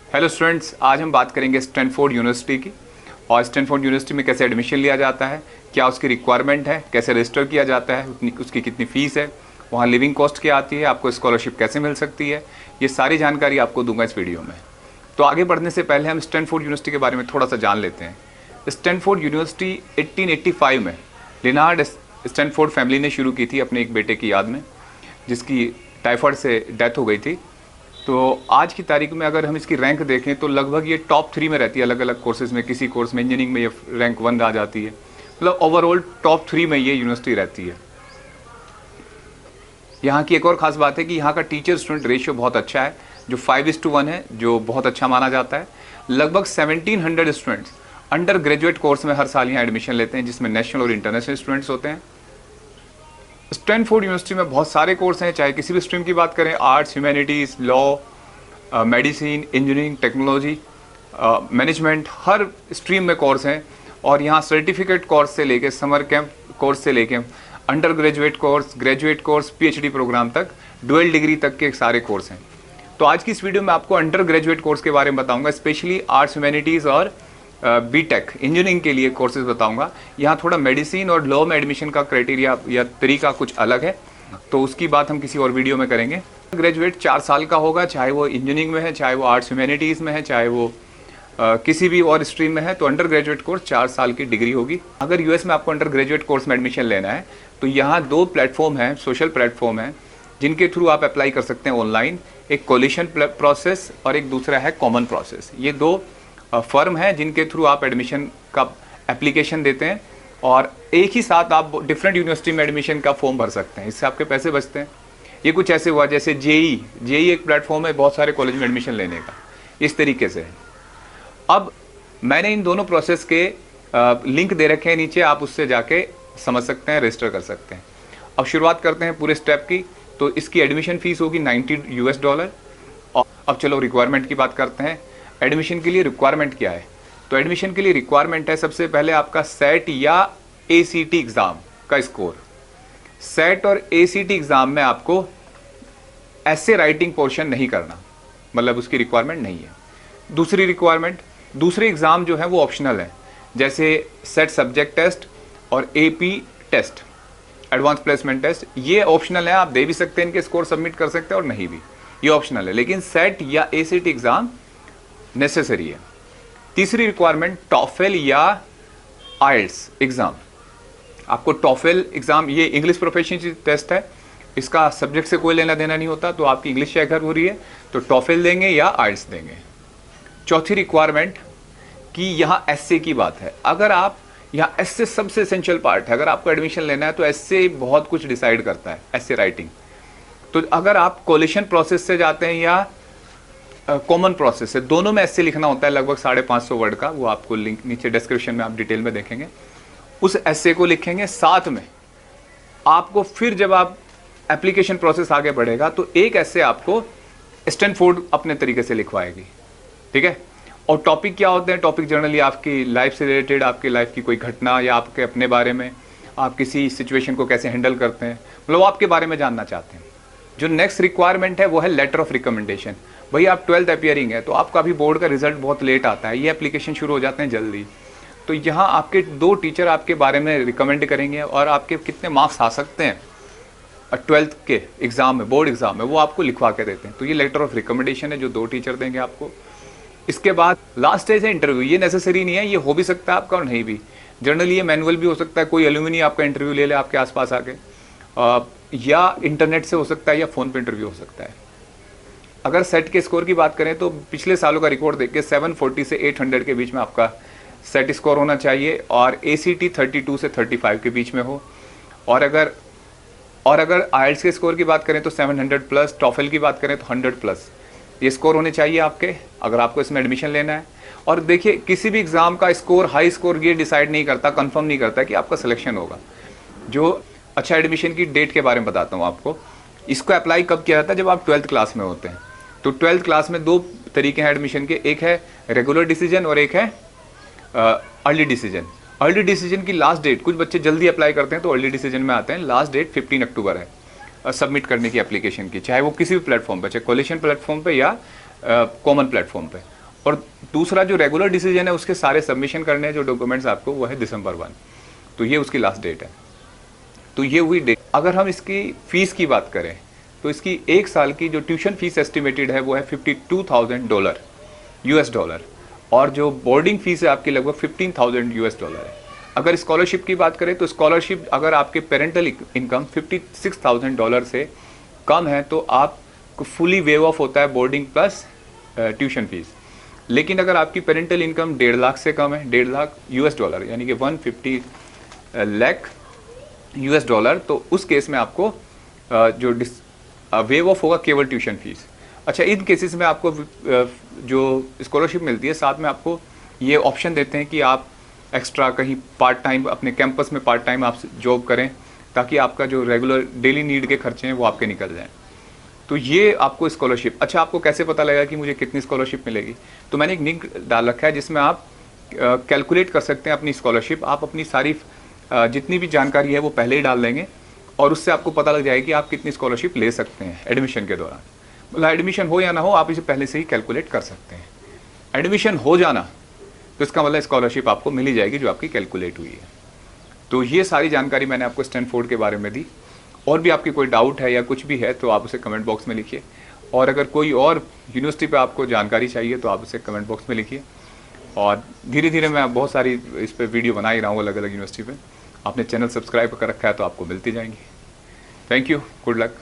Hello students, आज हम बात करेंगे स्टैनफोर्ड यूनिवर्सिटी की। और स्टैनफोर्ड यूनिवर्सिटी में कैसे एडमिशन लिया जाता है, क्या उसकी रिक्वायरमेंट है, कैसे रजिस्टर किया जाता है, उसकी कितनी फ़ीस है, वहाँ लिविंग कॉस्ट क्या आती है, आपको स्कॉलरशिप कैसे मिल सकती है, ये सारी जानकारी आपको दूंगा इस वीडियो में। तो आगे बढ़ने से पहले हम स्टैनफोर्ड यूनिवर्सिटी के बारे में थोड़ा सा जान लेते हैं। स्टैनफोर्ड यूनिवर्सिटी 1885 में लिनार्ड स्टैनफोर्ड फैमिली ने शुरू की थी अपने एक बेटे की याद में, जिसकी टाइफाइड से डेथ हो गई थी। तो आज की तारीख में अगर हम इसकी रैंक देखें तो लगभग ये टॉप 3 में रहती है। अलग अलग कोर्सेज में, किसी कोर्स में इंजीनियरिंग में ये रैंक 1 आ जाती है। मतलब ओवरऑल टॉप 3 में ये यूनिवर्सिटी रहती है। यहाँ की एक और ख़ास बात है कि यहाँ का टीचर स्टूडेंट रेशियो बहुत अच्छा है, जो 5:1 है, जो बहुत अच्छा माना जाता है। लगभग 1700 स्टूडेंट्स अंडर ग्रेजुएट कोर्स में हर साल यहाँ एडमिशन लेते हैं, जिसमें नेशनल और इंटरनेशनल स्टूडेंट्स होते हैं। स्टैनफोर्ड यूनिवर्सिटी में बहुत सारे कोर्स हैं, चाहे किसी भी स्ट्रीम की बात करें, arts, humanities, law, medicine, engineering, technology, management, हर स्ट्रीम में कोर्स हैं। और यहाँ सर्टिफिकेट कोर्स से लेके समर कैंप कोर्स से लेके under graduate course, graduate course, PhD programme तक, डुअल डिग्री तक के सारे कोर्स हैं। तो आज की इस वीडियो में आपको अंडर ग्रेजुएट कोर्स के बारे में बताऊंगा, स्पेशली आर्ट्स, ह्यूमैनिटीज़ और बीटेक इंजीनियरिंग के लिए कोर्सेज बताऊंगा। यहाँ थोड़ा मेडिसिन और लॉ में एडमिशन का क्राइटेरिया या तरीका कुछ अलग है, तो उसकी बात हम किसी और वीडियो में करेंगे। ग्रेजुएट 4 साल का होगा, चाहे वो इंजीनियरिंग में है, चाहे वो आर्ट्स ह्यूमैनिटीज़ में है, चाहे वो किसी भी और स्ट्रीम में है। तो अंडर ग्रेजुएट कोर्स 4 साल की डिग्री होगी। अगर यूएस में आपको अंडर ग्रेजुएट कोर्स में एडमिशन लेना है तो यहाँ 2 प्लेटफॉर्म हैं, सोशल प्लेटफॉर्म हैं, जिनके थ्रू आप अप्लाई कर सकते हैं ऑनलाइन। एक कोलिशन प्रोसेस और एक दूसरा है कॉमन प्रोसेस। ये 2 फर्म है जिनके थ्रू आप एडमिशन का एप्लीकेशन देते हैं और एक ही साथ आप डिफरेंट यूनिवर्सिटी में एडमिशन का फॉर्म भर सकते हैं। इससे आपके पैसे बचते हैं। ये कुछ ऐसे हुआ जैसे जेई एक प्लेटफॉर्म है बहुत सारे कॉलेज में एडमिशन लेने का, इस तरीके से है। अब मैंने इन दोनों प्रोसेस के लिंक दे रखे हैं नीचे, आप उससे जाके समझ सकते हैं, रजिस्टर कर सकते हैं। अब शुरुआत करते हैं पूरे स्टेप की। तो इसकी एडमिशन फ़ीस होगी $90। और अब चलो रिक्वायरमेंट की बात करते हैं। एडमिशन के लिए रिक्वायरमेंट क्या है? तो एडमिशन के लिए रिक्वायरमेंट है सबसे पहले आपका सेट या एसीटी एग्ज़ाम का स्कोर। सेट और एसीटी एग्ज़ाम में आपको ऐसे राइटिंग पोर्शन नहीं करना, मतलब उसकी रिक्वायरमेंट नहीं है। दूसरी रिक्वायरमेंट, दूसरे एग्ज़ाम जो है वो ऑप्शनल है, जैसे सेट सब्जेक्ट टेस्ट और AP test, advanced placement test, ये ऑप्शनल है। आप दे भी सकते हैं, इनके स्कोर सबमिट कर सकते हैं और नहीं भी, ये ऑप्शनल है। लेकिन सेट या एसीटी एग्ज़ाम नेसेसरी है। तीसरी रिक्वायरमेंट टॉफेल या आइल्स एग्ज़ाम। आपको टॉफेल एग्ज़ाम, ये इंग्लिश प्रोफिशिएंसी टेस्ट है, इसका सब्जेक्ट से कोई लेना देना नहीं होता, तो आपकी इंग्लिश चेक हो रही है तो टॉफेल देंगे या आइल्स देंगे। चौथी रिक्वायरमेंट कि यहाँ एसए की बात है। अगर आप यहाँ एसए सबसे एसेंशियल पार्ट है, अगर आपको एडमिशन लेना है तो एसए बहुत कुछ डिसाइड करता है, एसए राइटिंग। तो अगर आप कोलिशन प्रोसेस से जाते हैं या कॉमन प्रोसेस है, दोनों में ऐसे लिखना होता है, लगभग 550 वर्ड का। वो आपको लिंक नीचे डिस्क्रिप्शन में आप डिटेल में देखेंगे। उस ऐसे को लिखेंगे। साथ में आपको फिर जब आप एप्लीकेशन प्रोसेस आगे बढ़ेगा तो एक ऐसे आपको स्टैनफोर्ड अपने तरीके से लिखवाएगी, ठीक है। और टॉपिक क्या होते हैं? टॉपिक जनरली आपकी लाइफ से रिलेटेड, आपकी लाइफ की कोई घटना या आपके अपने बारे में, आप किसी सिचुएशन को कैसे हैंडल करते हैं, मतलब आपके बारे में जानना चाहते हैं। जो नेक्स्ट रिक्वायरमेंट है वो है लेटर ऑफ रिकमेंडेशन। भाई आप 12th अपियरिंग है तो आपका अभी बोर्ड का रिजल्ट बहुत लेट आता है, ये एप्लीकेशन शुरू हो जाते हैं जल्दी। तो यहाँ आपके 2 टीचर आपके बारे में रिकमेंड करेंगे और आपके कितने मार्क्स आ सकते हैं 12th के एग्ज़ाम में, बोर्ड एग्ज़ाम में, वो आपको लिखवा के देते हैं। तो ये लेटर ऑफ रिकमेंडेशन है जो 2 टीचर देंगे आपको। इसके बाद लास्ट स्टेज है इंटरव्यू। ये नेसेसरी नहीं है, ये हो भी सकता है आपका और नहीं भी। जनरली ये मैनुअल भी हो सकता है, कोई एल्यूमिनी आपका इंटरव्यू ले ले आपके आसपास आके, या इंटरनेट से हो सकता है या फ़ोन पे इंटरव्यू हो सकता है। अगर सेट के स्कोर की बात करें तो पिछले सालों का रिकॉर्ड देख के 740 से 800 के बीच में आपका सेट स्कोर होना चाहिए और एसीटी 32 से 35 के बीच में हो। और अगर आइल्स के स्कोर की बात करें तो 700 प्लस, टॉफेल की बात करें तो 100 प्लस, ये स्कोर होने चाहिए आपके, अगर आपको इसमें एडमिशन लेना है। और देखिए, किसी भी एग्ज़ाम का स्कोर, हाई स्कोर, ये डिसाइड नहीं करता, कंफर्म नहीं करता कि आपका सिलेक्शन होगा। जो अच्छा, एडमिशन की डेट के बारे में बताता हूँ आपको। इसको अप्लाई कब किया जाता है? जब आप 12th क्लास में होते हैं। तो 12th क्लास में 2 तरीके हैं एडमिशन के, एक है रेगुलर डिसीजन और एक है अर्ली डिसीजन। अर्ली डिसीजन की लास्ट डेट, कुछ बच्चे जल्दी अप्लाई करते हैं तो अर्ली डिसीजन में आते हैं, लास्ट डेट 15 अक्टूबर है सबमिट करने की एप्लीकेशन की, चाहे वो किसी भी प्लेटफॉर्म पे, चाहे कोलिशन प्लेटफॉर्म पे या कॉमन प्लेटफॉर्म पे। और दूसरा जो रेगुलर डिसीजन है उसके सारे सबमिशन करने हैं जो डॉक्यूमेंट्स आपको, वो है December 1। तो ये उसकी लास्ट डेट है। तो ये हुई डेट। अगर हम इसकी फ़ीस की बात करें तो इसकी एक साल की जो ट्यूशन फीस एस्टिमेटेड है वो है $52,000 US डॉलर, और जो बोर्डिंग फीस है आपकी लगभग $15,000 US डॉलर है। अगर स्कॉलरशिप की बात करें तो स्कॉलरशिप अगर आपके पेरेंटल इनकम $56,000 से कम है तो आपको फुली वेव ऑफ होता है बोर्डिंग प्लस ट्यूशन फीस। लेकिन अगर आपकी पेरेंटल इनकम 1.5 लाख से कम है, 1.5 लाख US डॉलर यानी कि 150 लाख US डॉलर, तो उस केस में आपको जो वेव ऑफ होगा केवल ट्यूशन फीस। अच्छा, इन केसेस में आपको जो स्कॉलरशिप मिलती है साथ में आपको ये ऑप्शन देते हैं कि आप एक्स्ट्रा कहीं पार्ट टाइम अपने कैंपस में पार्ट टाइम आप जॉब करें ताकि आपका जो रेगुलर डेली नीड के खर्चे हैं वो आपके निकल जाएं। तो ये आपको स्कॉलरशिप। अच्छा, आपको कैसे पता लगेगा कि मुझे कितनी स्कॉलरशिप मिलेगी? तो मैंने एक लिंक डाल रखा है जिसमें आप कैलकुलेट कर सकते हैं अपनी स्कॉलरशिप। आप अपनी सारी जितनी भी जानकारी है वो पहले ही डाल देंगे और उससे आपको पता लग जाएगा कि आप कितनी स्कॉलरशिप ले सकते हैं एडमिशन के दौरान। मतलब एडमिशन हो या ना हो, आप इसे पहले से ही कैलकुलेट कर सकते हैं। एडमिशन हो जाना तो इसका मतलब स्कॉलरशिप आपको मिल ही जाएगी जो आपकी कैलकुलेट हुई है। तो ये सारी जानकारी मैंने आपको स्टैनफोर्ड के बारे में दी। और भी आपकी कोई डाउट है या कुछ भी है तो आप उसे कमेंट बॉक्स में लिखिए, और अगर कोई और यूनिवर्सिटी पे आपको जानकारी चाहिए तो आप उसे कमेंट बॉक्स में लिखिए। और धीरे धीरे मैं बहुत सारी इस पर वीडियो बना ही रहा हूँ अलग अलग यूनिवर्सिटी पे। आपने चैनल सब्सक्राइब कर रखा है तो आपको मिलती जाएंगी। Thank you, good luck.